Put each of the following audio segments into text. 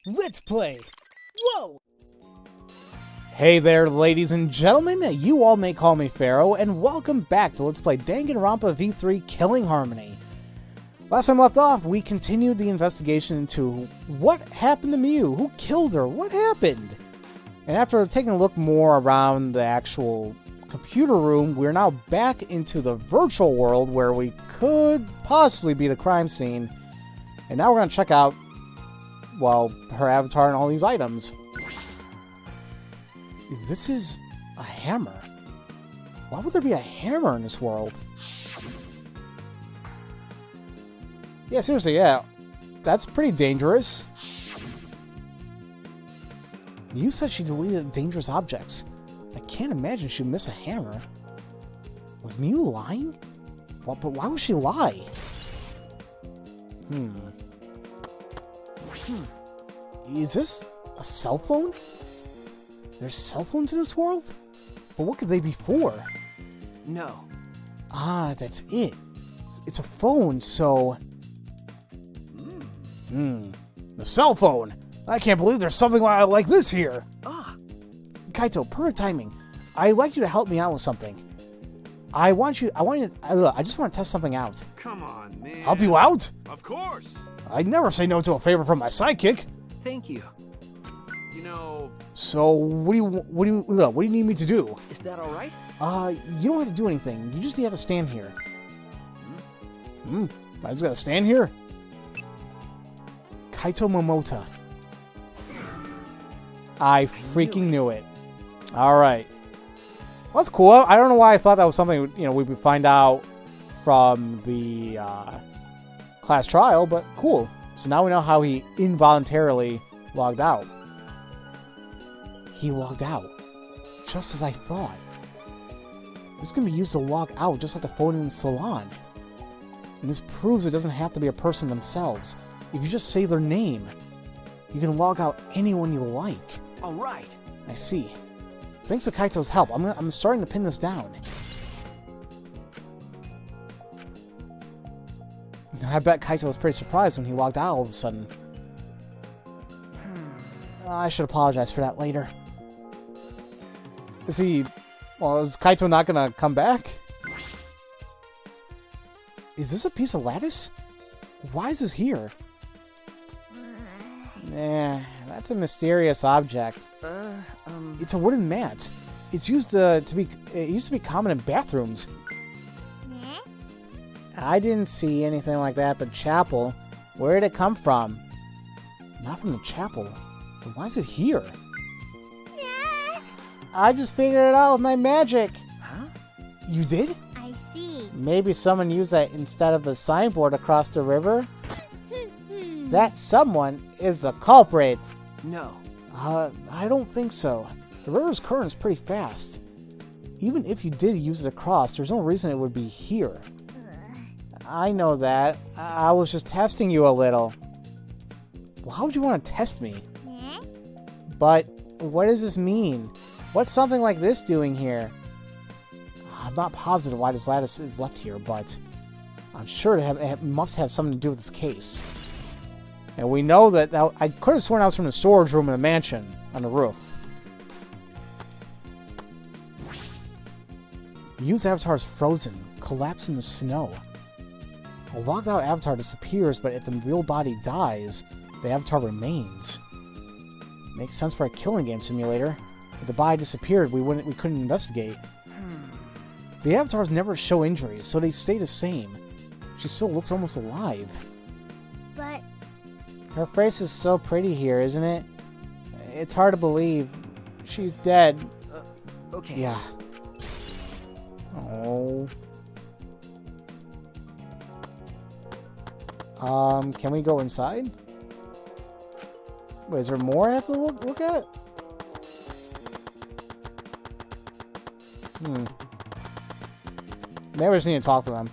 Let's play! Whoa! Hey there, ladies and gentlemen, you all may call me Pharaoh, and welcome back to Let's Play Danganronpa V3 Killing Harmony. Last time left off, we continued the investigation into what happened to Miu, who killed her, what happened? And after taking a look more around the actual computer room, we're now back into the virtual world where we could possibly be the crime scene. And now we're going to check out, well, her avatar and all these items. This is a hammer. Why would there be a hammer in this world? Yeah, seriously, yeah. That's pretty dangerous. You said she deleted dangerous objects. I can't imagine she'd miss a hammer. Was Miu lying? Well, but why would she lie? Is this a cell phone? There's cell phones in this world? But what could they be for? No. Ah, that's it. It's a phone, so... The cell phone! I can't believe there's something like this here! Kaito, perfect timing. I'd like you to help me out with something. I just want to test something out. Come on, man. Help you out? Of course. I'd never say no to a favor from my sidekick. Thank you. You know... So, what do you need me to do? Is that alright? You don't have to do anything. You just have to stand here. I just gotta stand here? Kaito Momota. I freaking knew it. Alright. Well, that's cool. I don't know why I thought that was something, we would find out from the class trial, but cool. So now we know how he involuntarily logged out. He logged out. Just as I thought. This can be used to log out just like the phone in the salon. And this proves it doesn't have to be a person themselves. If you just say their name, you can log out anyone you like. Alright. I see. Thanks to Kaito's help, I'm starting to pin this down. I bet Kaito was pretty surprised when he logged out all of a sudden. I should apologize for that later. Is Kaito not gonna come back? Is this a piece of lattice? Why is this here? That's a mysterious object. It's a wooden mat. It used to be common in bathrooms. I didn't see anything like that at the chapel. Where did it come from? Not from the chapel. Then why is it here? I just figured it out with my magic. Huh? You did? I see. Maybe someone used that instead of the signboard across the river? That someone is the culprit. No. I don't think so. The river's current's pretty fast. Even if you did use it across, there's no reason it would be here. I know that. I was just testing you a little. Well, how would you want to test me? But what does this mean? What's something like this doing here? I'm not positive why this lattice is left here, but I'm sure it must have something to do with this case. And we know that I could have sworn I was from the storage room in the mansion on the roof. Miu's avatar is frozen, collapsed in the snow. A logged out avatar disappears, but if the real body dies, the avatar remains. Makes sense for a killing game simulator. If the body disappeared, we couldn't investigate. The avatars never show injuries, so they stay the same. She still looks almost alive. But... Her face is so pretty here, isn't it? It's hard to believe. She's dead. Okay. Yeah. Oh. Can we go inside? Wait, is there more I have to look at? Maybe I just need to talk to them.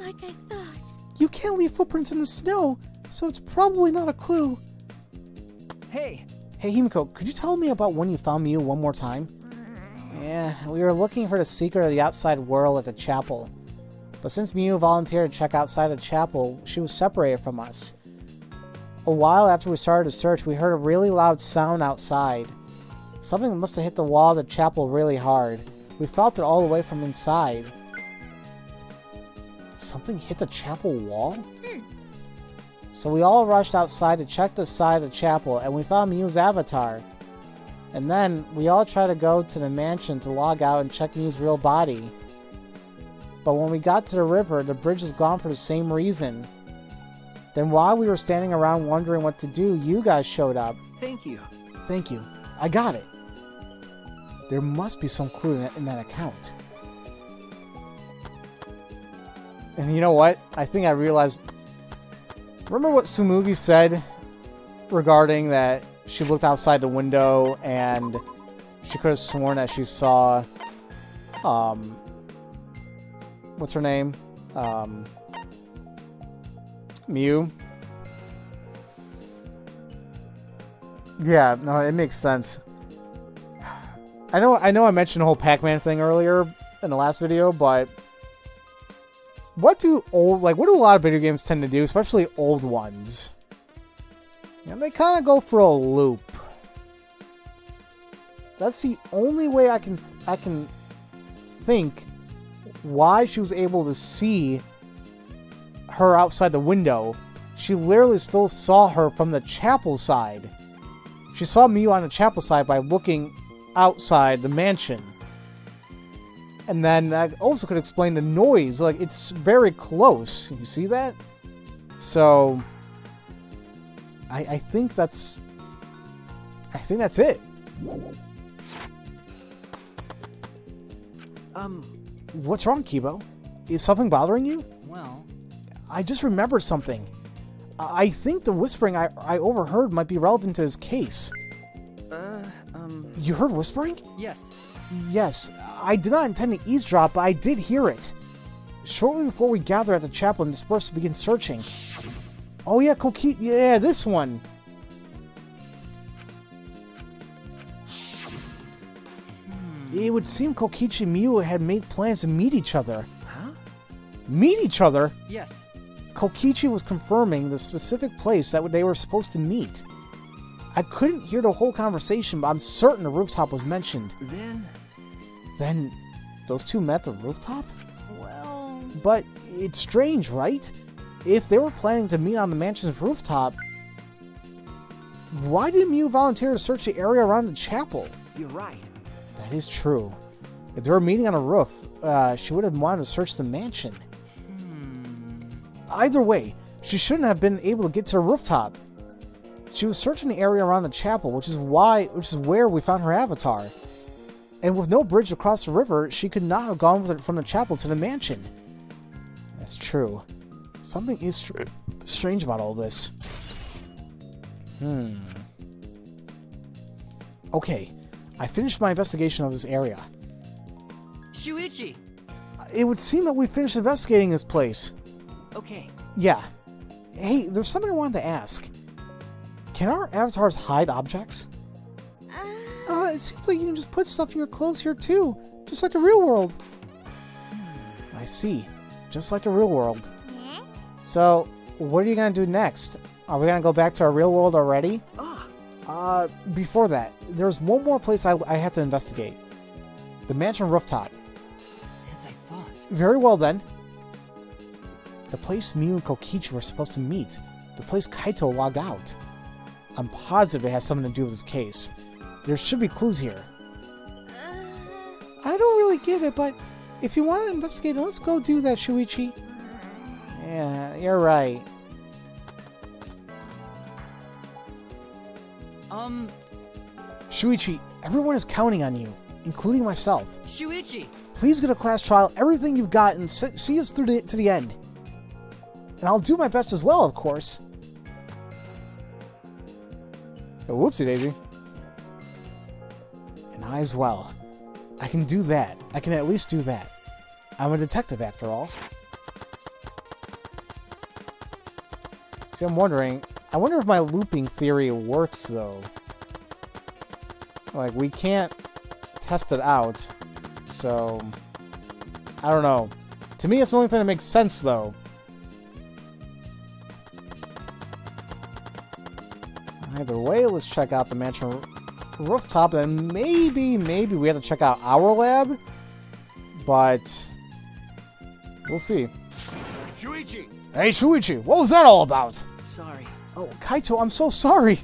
like I thought. You can't leave footprints in the snow, so it's probably not a clue. Hey! Hey, Himiko, could you tell me about when you found Miu one more time? Yeah, we were looking for the secret of the outside world at the chapel. But since Miu volunteered to check outside the chapel, she was separated from us. A while after we started to search, we heard a really loud sound outside. Something must have hit the wall of the chapel really hard. We felt it all the way from inside. Something hit the chapel wall? So we all rushed outside to check the side of the chapel, and we found Mew's avatar. And then we all tried to go to the mansion to log out and check Mew's real body. But when we got to the river, the bridge was gone for the same reason. Then while we were standing around wondering what to do, you guys showed up. Thank you. Thank you. I got it. There must be some clue in that account. And you know what? I think I realized... Remember what Tsumugi said regarding that she looked outside the window and she could have sworn that she saw... what's her name? Mew? Yeah, no, it makes sense. I know I mentioned the whole Pac-Man thing earlier in the last video, but what do a lot of video games tend to do, especially old ones? You know, they kind of go for a loop. That's the only way I can think why she was able to see her outside the window. She literally still saw her from the chapel side. She saw Mew on the chapel side by looking outside the mansion. And then that also could explain the noise. Like, it's very close. You see that? So I think that's it. What's wrong, Kibo? Is something bothering you? Well, I just remembered something. I think the whispering I overheard might be relevant to his case. You heard whispering? yes. Yes. I did not intend to eavesdrop, but I did hear it. Shortly before we gathered at the chapel and dispersed to begin searching. Oh yeah, Koki... Yeah, this one. It would seem Kokichi and Mew had made plans to meet each other. Huh? Meet each other? Yes. Kokichi was confirming the specific place that they were supposed to meet. I couldn't hear the whole conversation, but I'm certain the rooftop was mentioned. Then those two met the rooftop? Well... But it's strange, right? If they were planning to meet on the mansion's rooftop, why did Mew volunteer to search the area around the chapel? You're right. That is true. If they were meeting on a roof, she would have wanted to search the mansion. Either way, she shouldn't have been able to get to the rooftop. She was searching the area around the chapel, which is where we found her avatar. And with no bridge across the river, she could not have gone with it from the chapel to the mansion. That's true. Something is strange about all this. Okay, I finished my investigation of this area. Shuichi! It would seem that we finished investigating this place. Okay. Yeah. Hey, there's something I wanted to ask. Can our avatars hide objects? It seems like you can just put stuff in your clothes here too, just like the real world. I see. Just like the real world. So, what are you going to do next? Are we going to go back to our real world already? Before that, there's one more place I have to investigate. The mansion rooftop. As I thought. Very well then. The place Mew and Kokichi were supposed to meet. The place Kaito logged out. I'm positive it has something to do with this case. There should be clues here. I don't really get it, but if you want to investigate, let's go do that, Shuichi. Yeah, you're right. Shuichi, everyone is counting on you, including myself. Shuichi! Please get a class trial, everything you've got, and see us through to the end. And I'll do my best as well, of course. Oh, whoopsie daisy. And I as well. I can do that. I can at least do that. I'm a detective after all. See, I'm wondering... I wonder if my looping theory works, though. Like, we can't test it out. So... I don't know. To me, it's the only thing that makes sense, though. Either way, let's check out the mansion rooftop, and maybe we have to check out our lab, but we'll see. Shuichi! Hey, Shuichi, what was that all about? Sorry. Oh, Kaito, I'm so sorry.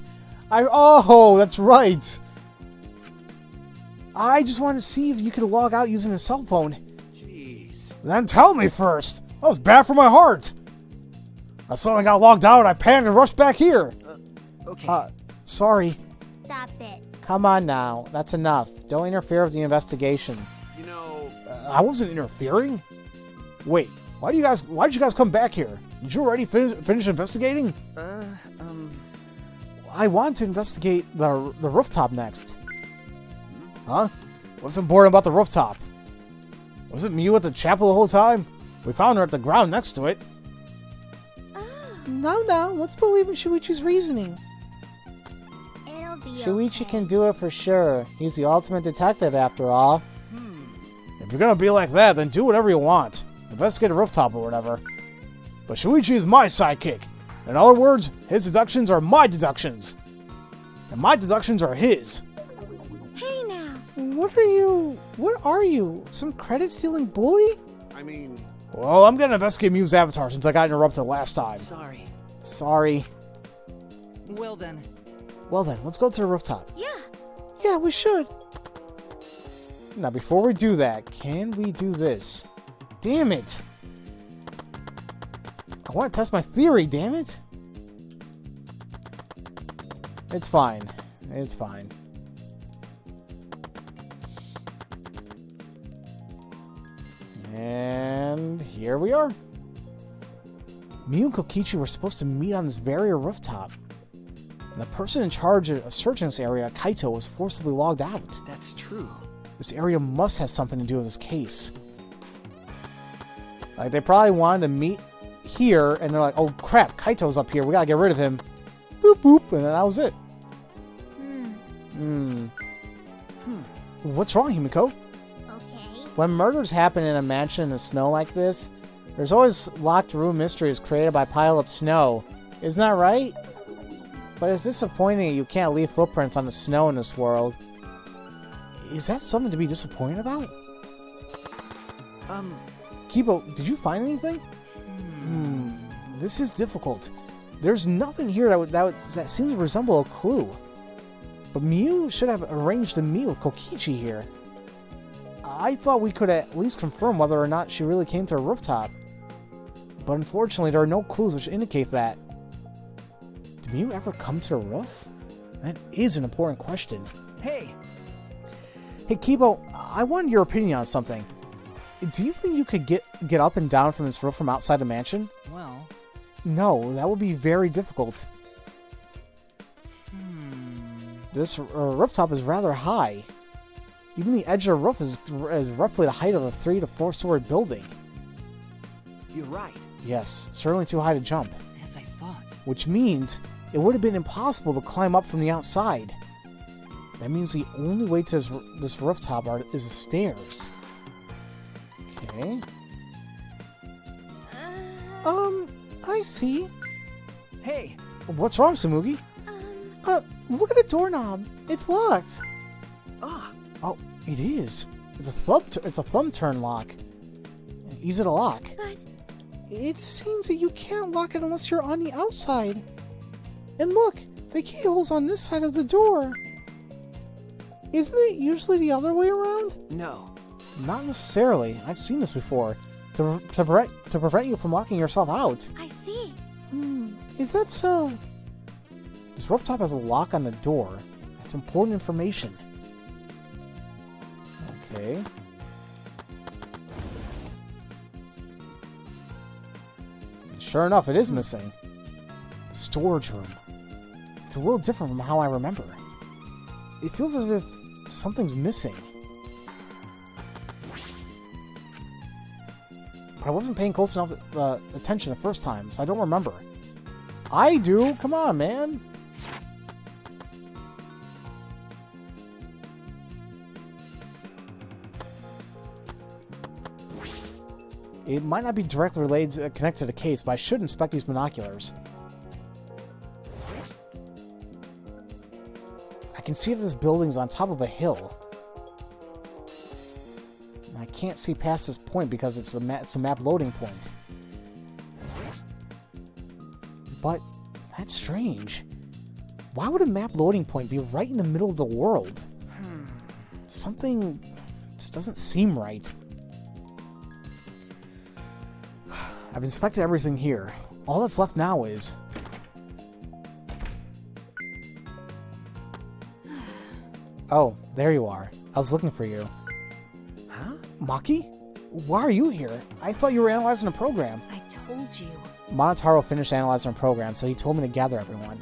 Oh, that's right. I just wanted to see if you could log out using a cell phone. Jeez. Then tell me first. That was bad for my heart. I suddenly got logged out, I panicked and rushed back here. Okay. Sorry. Stop it. Come on now, that's enough. Don't interfere with the investigation. You know... I wasn't interfering. Wait, why'd you guys come back here? Did you already finish investigating? I want to investigate the rooftop next. Huh? What's important about the rooftop? Wasn't Miu at the chapel the whole time? We found her at the ground next to it. No, let's believe in Shuichi's reasoning. It'll be Shuichi okay. can do it for sure. He's the ultimate detective after all. If you're gonna be like that, then do whatever you want. Investigate a rooftop or whatever. But Shuichi is my sidekick. In other words, his deductions are my deductions. And my deductions are his. Hey now. What are you? Some credit-stealing bully? I mean... Well, I'm gonna investigate Miu's avatar since I got interrupted last time. Sorry. Well then. Well then, let's go to the rooftop. Yeah. We should. Now, before we do that, can we do this? Damn it! I want to test my theory, damn it! It's fine. It's fine. And here we are. Miu and Kokichi were supposed to meet on this very rooftop. And the person in charge of searching this area, Kaito, was forcibly logged out. That's true. This area must have something to do with this case. Like, they probably wanted to meet here, and they're like, oh crap, Kaito's up here, we gotta get rid of him. Boop boop, and then that was it. What's wrong, Himiko? Okay. When murders happen in a mansion in the snow like this, there's always locked room mysteries created by piled up snow. Isn't that right? But it's disappointing that you can't leave footprints on the snow in this world. Is that something to be disappointed about? Kibo, did you find anything? This is difficult. There's nothing here that seems to resemble a clue. But Miu should have arranged to meet with Kokichi here. I thought we could at least confirm whether or not she really came to a rooftop. But unfortunately, there are no clues which indicate that. Did Miu ever come to the roof? That is an important question. Hey, Kibo, I wanted your opinion on something. Do you think you could get up and down from this roof from outside the mansion? well... No, that would be very difficult. This rooftop is rather high. Even the edge of the roof is roughly the height of a 3 to 4 story building. You're right. Yes, certainly too high to jump. As I thought. Which means it would have been impossible to climb up from the outside. That means the only way to this rooftop is the stairs. Okay. I see. Hey, What's wrong, Samugi? Look at the doorknob. It's locked. Oh, it is. It's a thumb turn lock. Easy to lock. But It seems that you can't lock it unless you're on the outside. And look, the keyhole's on this side of the door. Isn't it usually the other way around? no. Not necessarily. I've seen this before. To prevent you from locking yourself out. I see. Is that so? This rooftop has a lock on the door. That's important information. Okay. Sure enough, it is missing. The storage room. It's a little different from how I remember. It feels as if something's missing. But I wasn't paying close enough attention the first time, so I don't remember. I do! Come on, man! It might not be directly related, connected to the case, but I should inspect these binoculars. I can see this building's on top of a hill. And I can't see past this point because it's a map loading point. But that's strange. Why would a map loading point be right in the middle of the world? Something just doesn't seem right. I've inspected everything here. All that's left now is... Oh, there you are. I was looking for you. Huh? Maki? Why are you here? I thought you were analyzing a program. I told you. Monotaro finished analyzing a program, so he told me to gather everyone.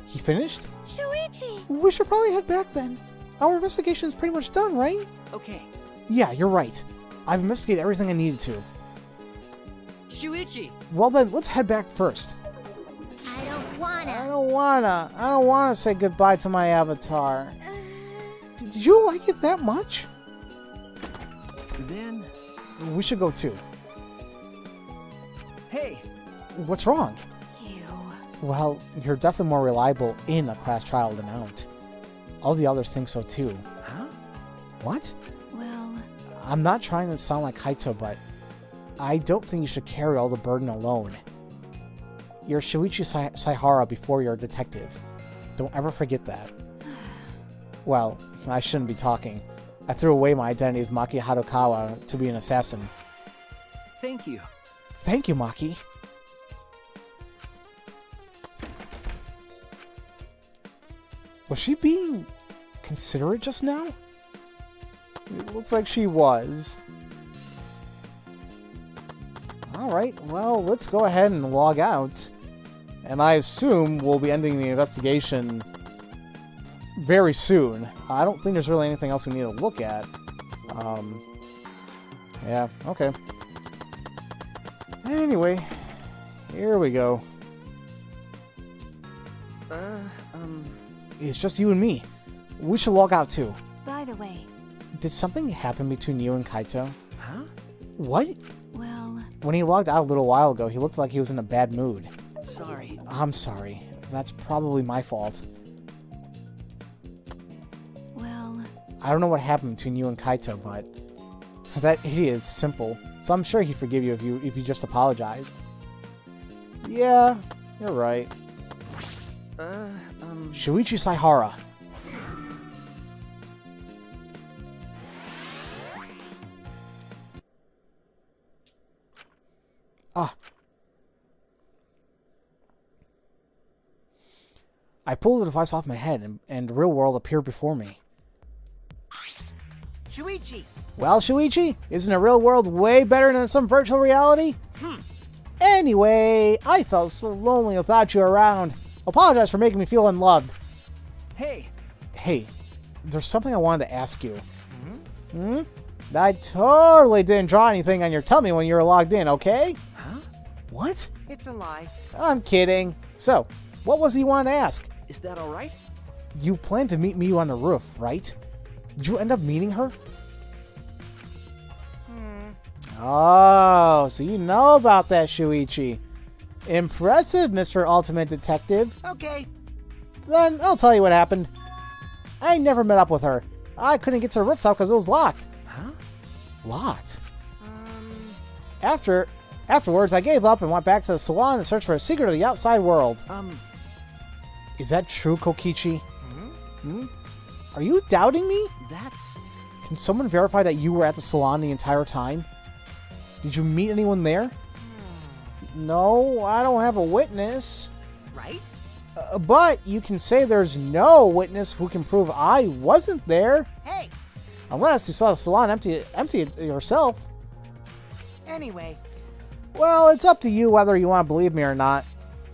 He finished? Shuichi! We should probably head back then. Our investigation is pretty much done, right? Okay. Yeah, you're right. I've investigated everything I needed to. Shuichi! Well then, let's head back first. I don't wanna. I don't wanna say goodbye to my avatar. Did you like it that much? Then... We should go too. Hey! What's wrong? You. Well, you're definitely more reliable in a class trial than out. All the others think so too. Huh? What? Well... I'm not trying to sound like Kaito, but I don't think you should carry all the burden alone. You're Shuichi Saihara before you're a detective. Don't ever forget that. Well, I shouldn't be talking. I threw away my identity as Maki Harukawa to be an assassin. Thank you. Thank you, Maki. Was she being considerate just now? It looks like she was. Alright, well, let's go ahead and log out. And I assume we'll be ending the investigation very soon. I don't think there's really anything else we need to look at. Yeah, okay. Anyway, here we go. It's just you and me. We should log out too. By the way... Did something happen between you and Kaito? Huh? What? Well... When he logged out a little while ago, he looked like he was in a bad mood. Sorry. I'm sorry. That's probably my fault. Well... I don't know what happened between you and Kaito, but that idiot is simple, so I'm sure he'd forgive you if you just apologized. Yeah, you're right. Shuichi Saihara. Ah. I pulled the device off my head and the real world appeared before me. Shuichi! Well, Shuichi, isn't a real world way better than some virtual reality? Anyway, I felt so lonely without you around. Apologize for making me feel unloved. Hey! Hey, there's something I wanted to ask you. I totally didn't draw anything on your tummy when you were logged in, okay? Huh? What? It's a lie. I'm kidding. So, what was it you wanted to ask? Is that alright? You planned to meet Miyu on the roof, right? Did you end up meeting her? Oh, so you know about that, Shuichi. Impressive, Mr. Ultimate Detective. Okay. Then I'll tell you what happened. I never met up with her. I couldn't get to the rooftop because it was locked. Huh? Locked? Afterwards, I gave up and went back to the salon to search for a secret of the outside world. Is that true, Kokichi? Are you doubting me? That's... Can someone verify that you were at the salon the entire time? Did you meet anyone there? No, I don't have a witness. right? But you can say there's no witness who can prove I wasn't there. Hey! Unless you saw the salon empty it yourself. Anyway, Well, it's up to you whether you want to believe me or not.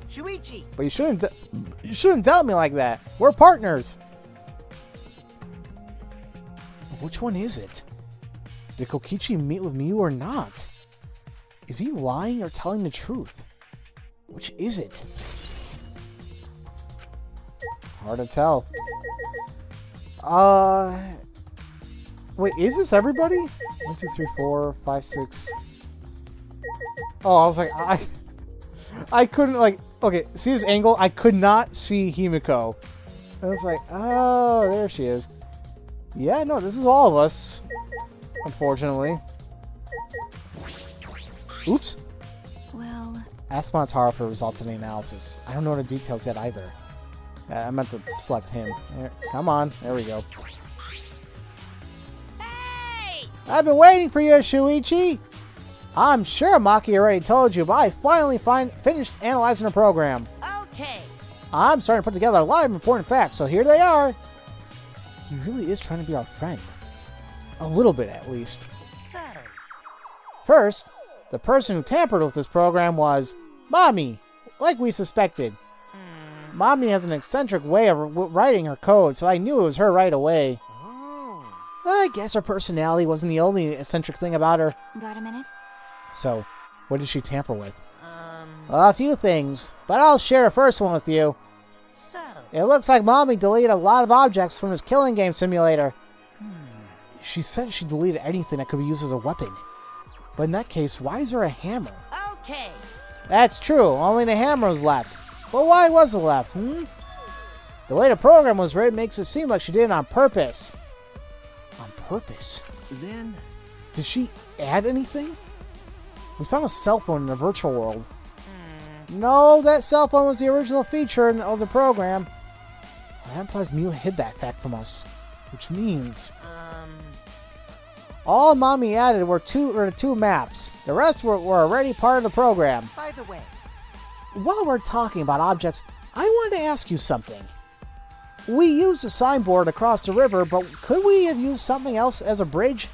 Shuichi! But you shouldn't doubt me like that. We're partners. Which one is it? Did Kokichi meet with Miyu or not? Is he lying or telling the truth? Which is it? Hard to tell. Wait, is this everybody? 1, 2, 3, 4, 5, 6. Oh, I was like, I couldn't, like, okay, see this angle? I could not see Himiko. And it's like, oh, there she is. Yeah, no, this is all of us. Unfortunately. Oops. Well, Ask Monotaro for results of the analysis. I don't know the details yet either. I meant to select him. There, come on. There we go. Hey! I've been waiting for you, Shuichi! I'm sure Maki already told you, but I finally finished analyzing the program. Okay. I'm starting to put together a lot of important facts, so here they are. He really is trying to be our friend. A little bit, at least. So, First, the person who tampered with this program was Mommy, like we suspected. Mommy has an eccentric way of writing her code, so I knew it was her right away. oh, I guess her personality wasn't the only eccentric thing about her. got a minute? So, what did she tamper with? A few things, but I'll share the first one with you. so, It looks like Mommy deleted a lot of objects from his killing game simulator. She said she deleted anything that could be used as a weapon. But in that case, why is there a hammer? okay. That's true, only the hammer was left. But why was it left, The way the program was written makes it seem like she did it on purpose. On purpose? Then Did she add anything? We found a cell phone in the virtual world. No, that cell phone was the original feature of the program. Well, that implies Miu hid that fact from us. Which means... all Mommy added were the two maps. The rest were already part of the program. By the way, While we're talking about objects, I wanted to ask you something. We used a signboard across the river, but could we have used something else as a bridge?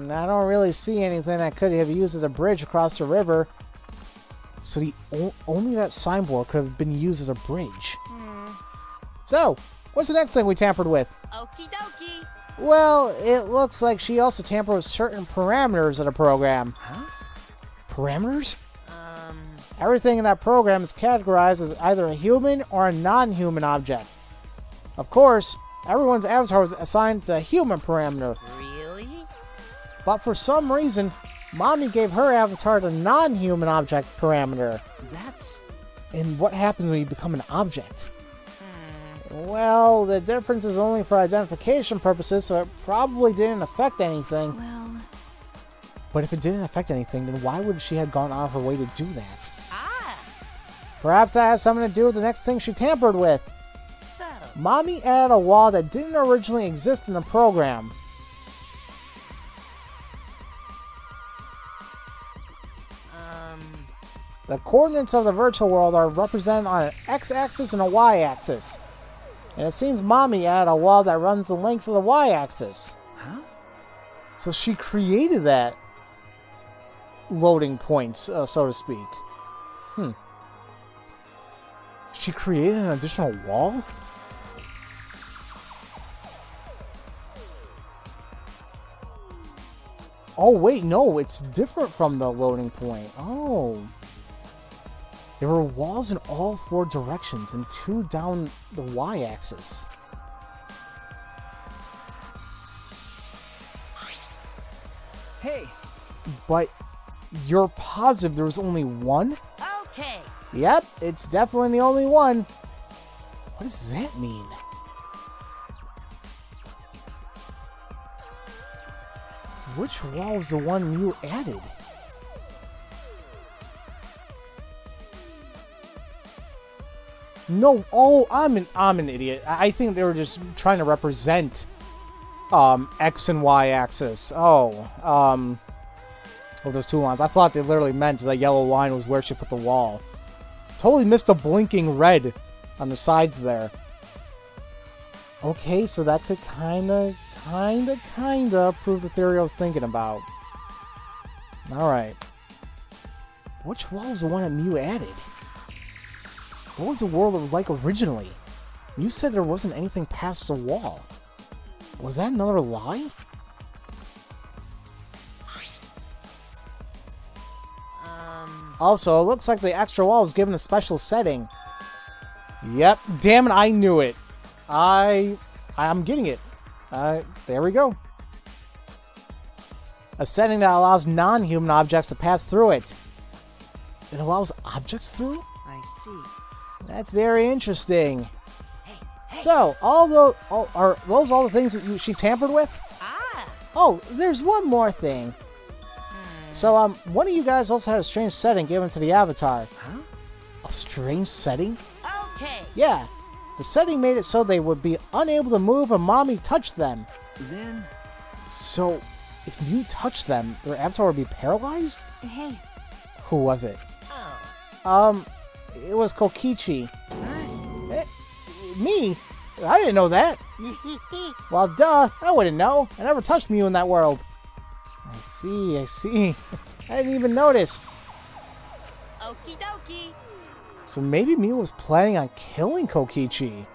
I don't really see anything that could have used as a bridge across the river. So only that signboard could have been used as a bridge. So, what's the next thing we tampered with? okie dokie. Well, it looks like she also tampered with certain parameters of the program. Huh? Parameters? Everything in that program is categorized as either a human or a non-human object. Of course, everyone's avatar was assigned the human parameter, Really? but for some reason, Mommy gave her avatar the non-human object parameter. That's... And what happens when you become an object? Well, the difference is only for identification purposes, so it probably didn't affect anything. Well, But if it didn't affect anything, then why would she have gone out of her way to do that? Ah, Perhaps that has something to do with the next thing she tampered with. so, Mommy added a wall that didn't originally exist in the program. The coordinates of the virtual world are represented on an x-axis and a y-axis. And it seems Mommy added a wall that runs the length of the y-axis. huh? So she created that loading point, so to speak. She created an additional wall? Oh, wait, no, it's different from the loading point. Oh. There were walls in all four directions and two down the y-axis. Hey, But you're positive there was only one? okay. Yep, it's definitely the only one. What does that mean? Which wall was the one you added? No, oh, I'm an idiot. I think they were just trying to represent X and Y axis. Oh, those two lines. I thought they literally meant that yellow line was where she put the wall. Totally missed the blinking red on the sides there. Okay, so that could kinda prove the theory I was thinking about. Alright. Which wall is the one that Mew added? What was the world like originally? You said there wasn't anything past the wall. Was that another lie? Also, it looks like the extra wall was given a special setting. Yep, damn it, I knew it. I'm getting it. There we go. A setting that allows non-human objects to pass through it. It allows objects through? I see. That's very interesting. Hey, So, are those all the things that she tampered with? Oh, there's one more thing. So, one of you guys also had a strange setting given to the avatar. Huh? A strange setting? Okay. Yeah. The setting made it so they would be unable to move when Mommy touched them. Then... So, if you touch them, their avatar would be paralyzed? Hey, Who was it? Oh. It was Kokichi. Me? I didn't know that. Well, duh, I wouldn't know. I never touched Mew in that world. I see. I didn't even notice. Okie dokie. So maybe Mew was planning on killing Kokichi.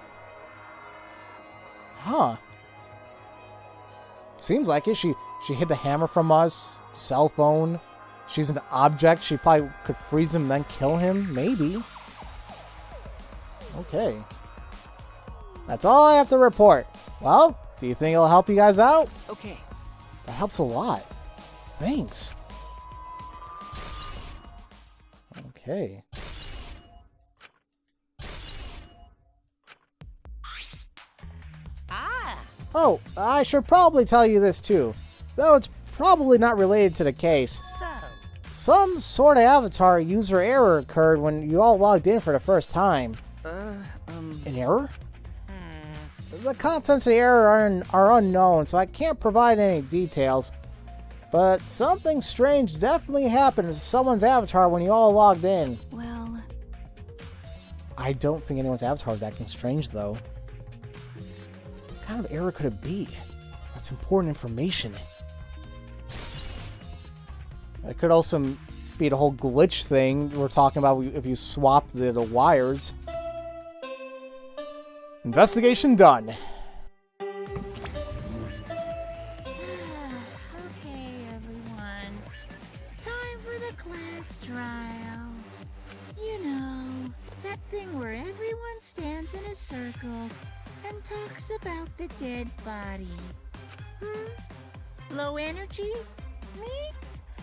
Huh. Seems like it. She hid the hammer from us. Cell phone. She's an object. She probably could freeze him and then kill him. Maybe. Okay. That's all I have to report. Well, do you think it'll help you guys out? Okay. That helps a lot. Thanks. Okay. Oh, I should probably tell you this too, though it's probably not related to the case. So... Some sort of avatar user error occurred when you all logged in for the first time. An error? The contents of the error are unknown, so I can't provide any details. But something strange definitely happened to someone's avatar when you all logged in. well, I don't think anyone's avatar was acting strange, though. What kind of error could it be? That's important information. It could also be the whole glitch thing we're talking about if you swap the wires. Investigation done. Okay, everyone. Time for the class trial. You know, that thing where everyone stands in a circle and talks about the dead body. Low energy? Me?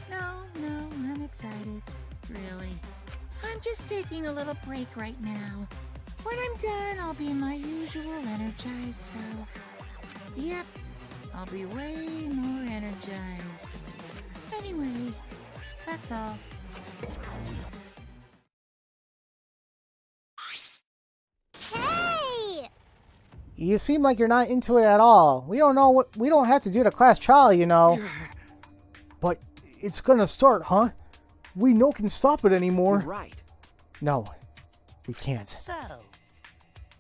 No, I'm excited. Really. I'm just taking a little break right now. When I'm done, I'll be my usual energized self. Yep, I'll be way more energized. Anyway, that's all. hey! You seem like you're not into it at all. We don't have to do the class trial, you know. But it's gonna start, huh? We no can stop it anymore. You're right. No, we can't. So...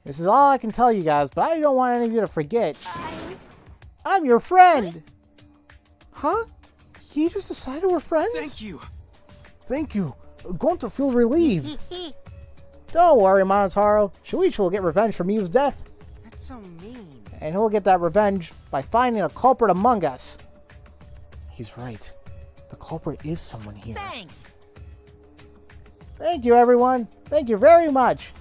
This is all I can tell you guys, but I don't want any of you to forget. I'm your friend! Huh? He just decided we're friends? Thank you. Thank you. I'm going to feel relieved. Don't worry, Monotaro. Shuichi will get revenge for Mew's death. That's so mean. And he'll get that revenge by finding a culprit among us. He's right. The culprit is someone here. Thanks. Thank you, everyone. Thank you very much.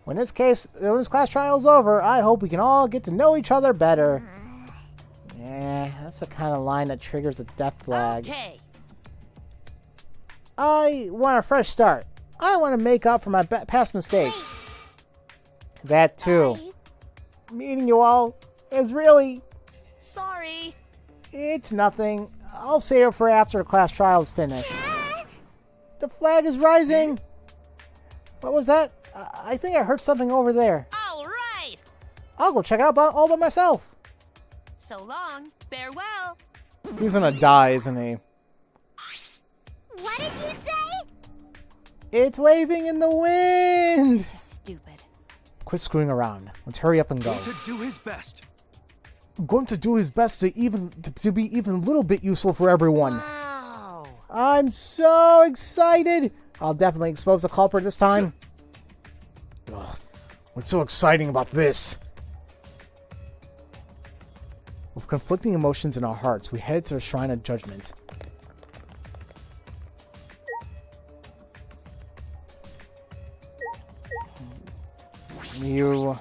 When this class trial is over, I hope we can all get to know each other better. Yeah, that's the kind of line that triggers a death flag. Okay. I want a fresh start. I want to make up for my past mistakes. That too. Meeting you all is really... Sorry. It's nothing. I'll save it for after the class trial is finished. The flag is rising. What was that? I think I heard something over there. All right. I'll go check it out all by myself. So long. Farewell. He's gonna die, isn't he? What did you say? It's waving in the wind. This is stupid. Quit screwing around. Let's hurry up and go. Going to do his best. Going to do his best to be even a little bit useful for everyone. Wow. I'm so excited. I'll definitely expose the culprit this time. Ugh, what's so exciting about this? With conflicting emotions in our hearts, we head to the Shrine of Judgment. You...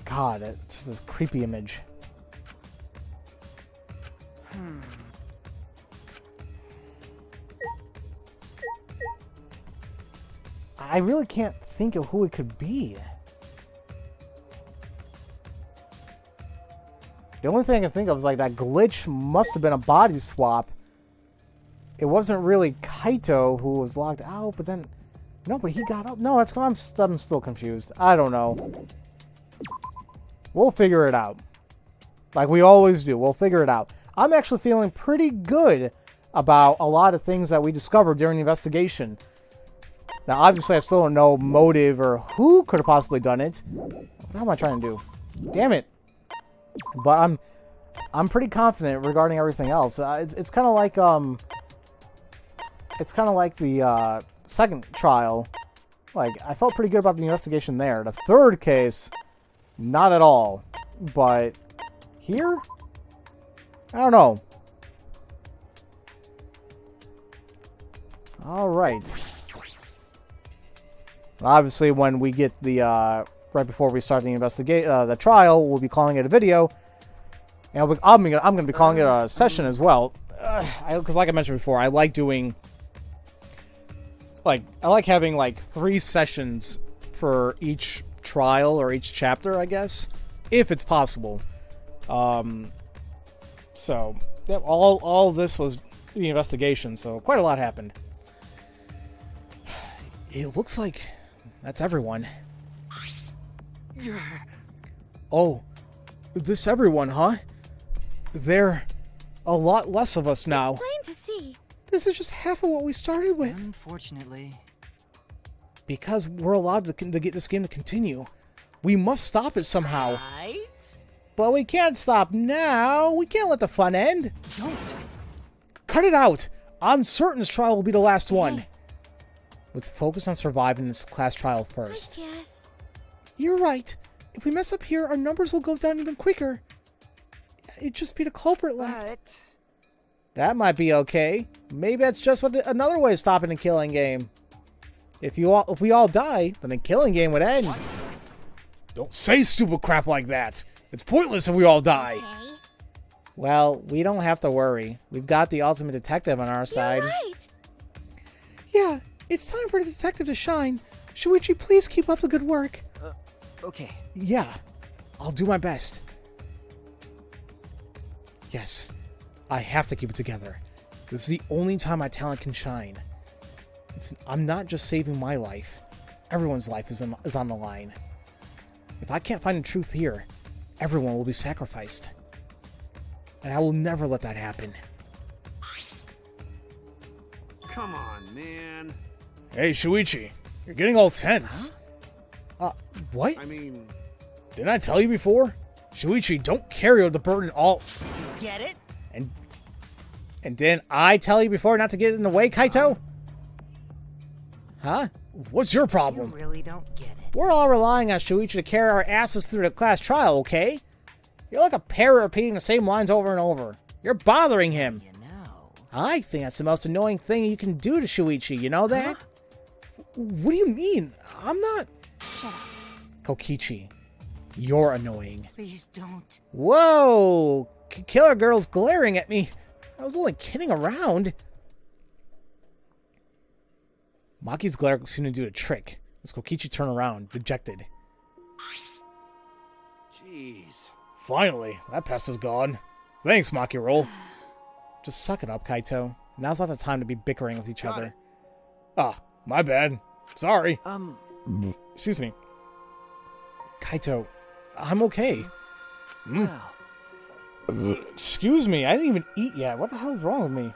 God, it's just a creepy image. I really can't think of who it could be. The only thing I can think of is like that glitch must have been a body swap. It wasn't really Kaito who was locked out, but then... No, but he got up. No, I'm still confused. I don't know. We'll figure it out. Like we always do. We'll figure it out. I'm actually feeling pretty good about a lot of things that we discovered during the investigation. Now, obviously, I still don't know motive or who could have possibly done it. What am I trying to do? Damn it. But I'm pretty confident regarding everything else. It's kind of like the second trial. Like I felt pretty good about the investigation there. The third case, not at all. But here, I don't know. All right. Obviously, when we get the right before we start the trial, we'll be calling it a video, and I'm gonna be calling it a session as well, because like I mentioned before, I like doing I like having like 3 sessions for each trial or each chapter, I guess, if it's possible. So yeah, all this was the investigation, so quite a lot happened. It looks like that's everyone. Oh, this everyone, huh? They're a lot less of us now. It's plain to see. This is just half of what we started with. Unfortunately. Because we're allowed to get this game to continue. We must stop it somehow. Right? But we can't stop now. We can't let the fun end. Don't. Cut it out. I'm certain this trial will be the last one. Let's focus on surviving this class trial first. Yes. You're right. If we mess up here, our numbers will go down even quicker. It'd just be the culprit left. But That might be okay. Maybe that's just another way of stopping the killing game. If we all die, then the killing game would end. What? Don't say stupid crap like that. It's pointless if we all die. Okay. Well, we don't have to worry. We've got the ultimate detective on our side. You're right. Yeah, it's time for the detective to shine. Shuichi, please keep up the good work. okay. Yeah, I'll do my best. Yes, I have to keep it together. This is the only time my talent can shine. I'm not just saving my life. Everyone's life is on the line. If I can't find the truth here, everyone will be sacrificed. And I will never let that happen. Come on, man. Hey, Shuichi, you're getting all tense. Huh? What? I mean, Didn't I tell you before? Shuichi, don't carry the burden all... Get it? And didn't I tell you before not to get in the way, Kaito? Huh? What's your You problem? really don't get it. We're all relying on Shuichi to carry our asses through the class trial, okay? You're like a parrot repeating the same lines over and over. You're bothering him. You know. I think that's the most annoying thing you can do to Shuichi, you know that? What do you mean? I'm not... Shut up. Kokichi, you're annoying. Please don't. Whoa! Killer girl's glaring at me. I was only kidding around. Maki's glare seemed to do a trick. As Kokichi turned around, dejected. jeez. Finally, that pest is gone. Thanks, Maki Roll. Just suck it up, Kaito. Now's not the time to be bickering with each Got other. it. Ah, my bad. Sorry. Excuse me. Kaito, I'm okay. Well, Excuse me, I didn't even eat yet. What the hell is wrong with me?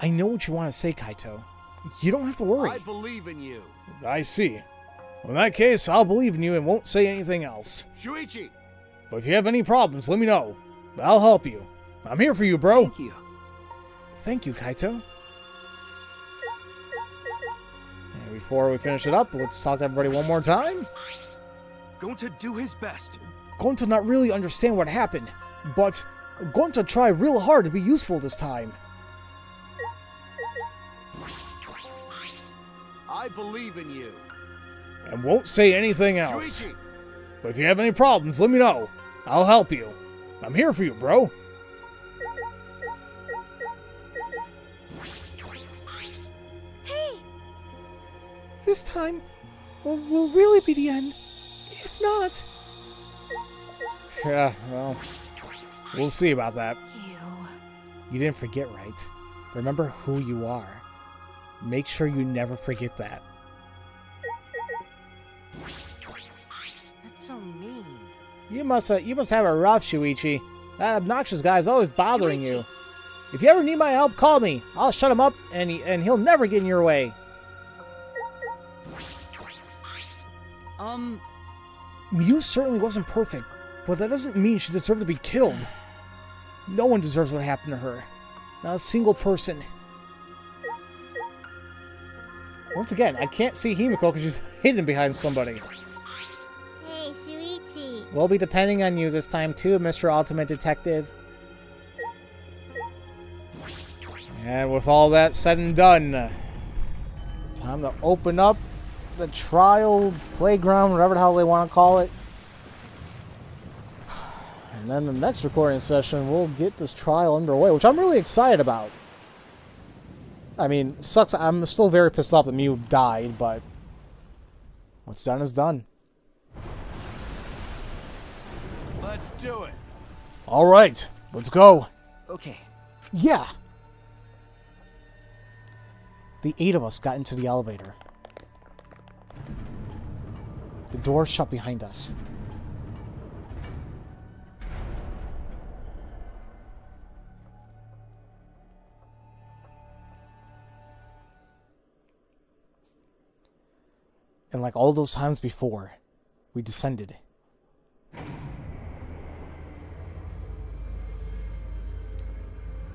I know what you want to say, Kaito. You don't have to worry. I believe in you. I see. Well, in that case, I'll believe in you and won't say anything else. Shuichi! But if you have any problems, let me know. I'll help you. I'm here for you, bro. thank you. Thank you, Kaito. And before we finish it up, let's talk to everybody one more time. Going to do his best. Going to not really understand what happened, but going to try real hard to be useful this time. I believe in you. And won't say anything else. Shuichi! But if you have any problems, let me know. I'll help you. I'm here for you, bro. Hey, this time will really be the end. If not... Yeah, well, we'll see about that. You didn't forget, right? Remember who you are. Make sure you never forget that. That's so mean. You must have it rough, Shuichi. That obnoxious guy is always bothering you. Shuichi. If you ever need my help, call me. I'll shut him up, and he'll never get in your way. Mew certainly wasn't perfect, but that doesn't mean she deserved to be killed. No one deserves what happened to her. Not a single person. Once again, I can't see Himiko because she's hidden behind somebody. Hey, Shuichi. We'll be depending on you this time too, Mr. Ultimate Detective. And with all that said and done, time to open up the trial playground, whatever the hell they want to call it. And then the next recording session, we'll get this trial underway, which I'm really excited about. I mean, sucks. I'm still very pissed off that Mew died, but what's done is done. Let's do it. All right, let's go. Okay. Yeah. The 8 of us got into the elevator. The door shut behind us. And like all those times before, we descended.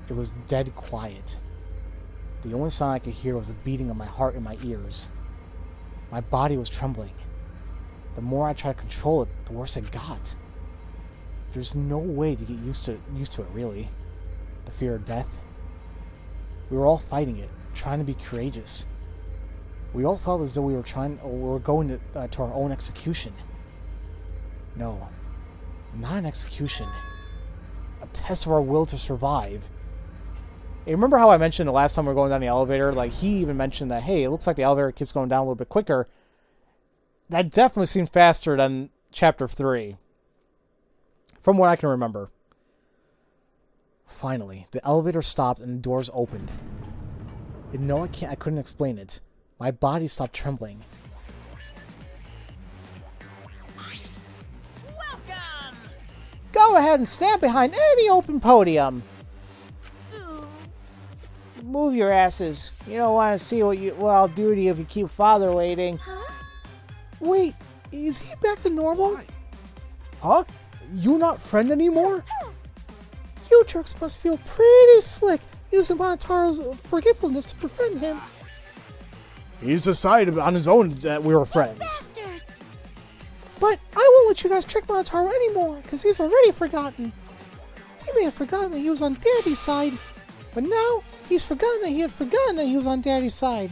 It was dead quiet. The only sound I could hear was the beating of my heart in my ears. My body was trembling. The more I tried to control it, the worse it got. There's no way to get used to it, really. The fear of death. We were all fighting it, trying to be courageous. We all felt as though we were going to our own execution. No, not an execution. A test of our will to survive. Hey, remember how I mentioned the last time we were going down the elevator? Like, he even mentioned that, hey, it looks like the elevator keeps going down a little bit quicker. That definitely seemed faster than Chapter 3. From what I can remember. Finally, the elevator stopped and the doors opened. And no, I couldn't explain it. My body stopped trembling. Welcome! Go ahead and stand behind any open podium. Move your asses. You don't want to see what I'll do to you if you keep father waiting. Huh? Wait, is he back to normal? Huh? You not friend anymore? You jerks must feel pretty slick using Monotaro's forgetfulness to befriend him. He decided on his own that we were friends. Bastards! But I won't let you guys trick Monotaro anymore, because he's already forgotten. He may have forgotten that he was on Daddy's side, but now he's forgotten that he had forgotten that he was on Daddy's side.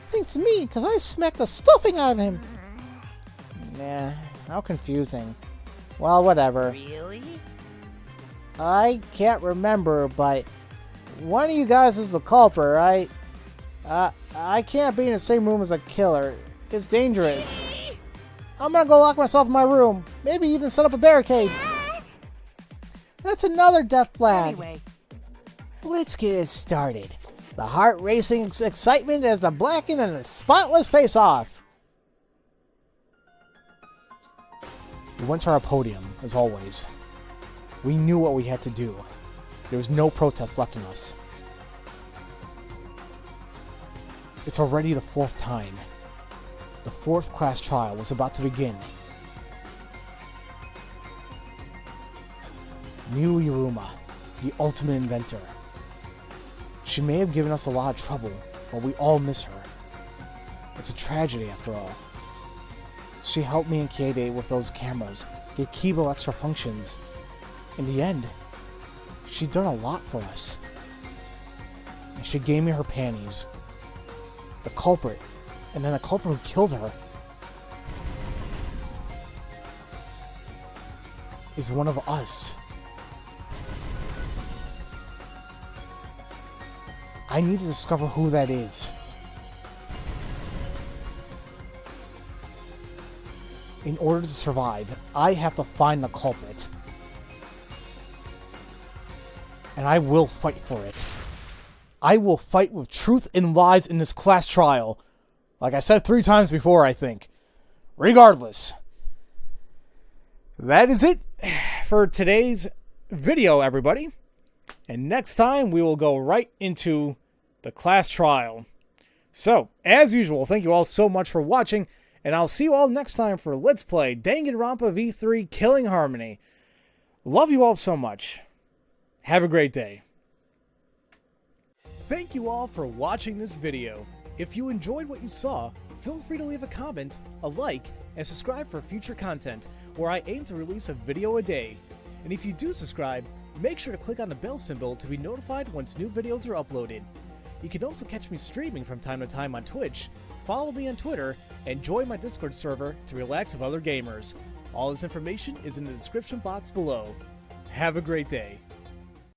Thanks to me, because I smacked the stuffing out of him. Nah, how confusing. Well, whatever. Really? I can't remember, but one of you guys is the culprit, right? I can't be in the same room as a killer. It's dangerous. I'm gonna go lock myself in my room. Maybe even set up a barricade. That's another death flag. Anyway, Let's get it started. The heart-racing excitement as the blackened and the spotless face-off. We went to our podium, as always. We knew what we had to do. There was no protest left in us. It's already the 4th time. The 4th class trial was about to begin. Miu Iruma, the ultimate inventor. She may have given us a lot of trouble, but we all miss her. It's a tragedy after all. She helped me and Kiede with those cameras, gave Kibo extra functions. In the end, she'd done a lot for us. And she gave me her panties. The culprit, and then the culprit who killed her, is one of us. I need to discover who that is. In order to survive, I have to find the culprit. And I will fight for it. I will fight with truth and lies in this class trial. Like I said 3 times before, I think. Regardless. That is it for today's video, everybody. And next time, we will go right into the class trial. So, as usual, thank you all so much for watching, and I'll see you all next time for Let's Play Danganronpa V3 Killing Harmony. Love you all so much. Have a great day. Thank you all for watching this video. If you enjoyed what you saw, feel free to leave a comment, a like, and subscribe for future content, where I aim to release a video a day. And if you do subscribe, make sure to click on the bell symbol to be notified once new videos are uploaded. You can also catch me streaming from time to time on Twitch, follow me on Twitter, and join my Discord server to relax with other gamers. All this information is in the description box below. Have a great day.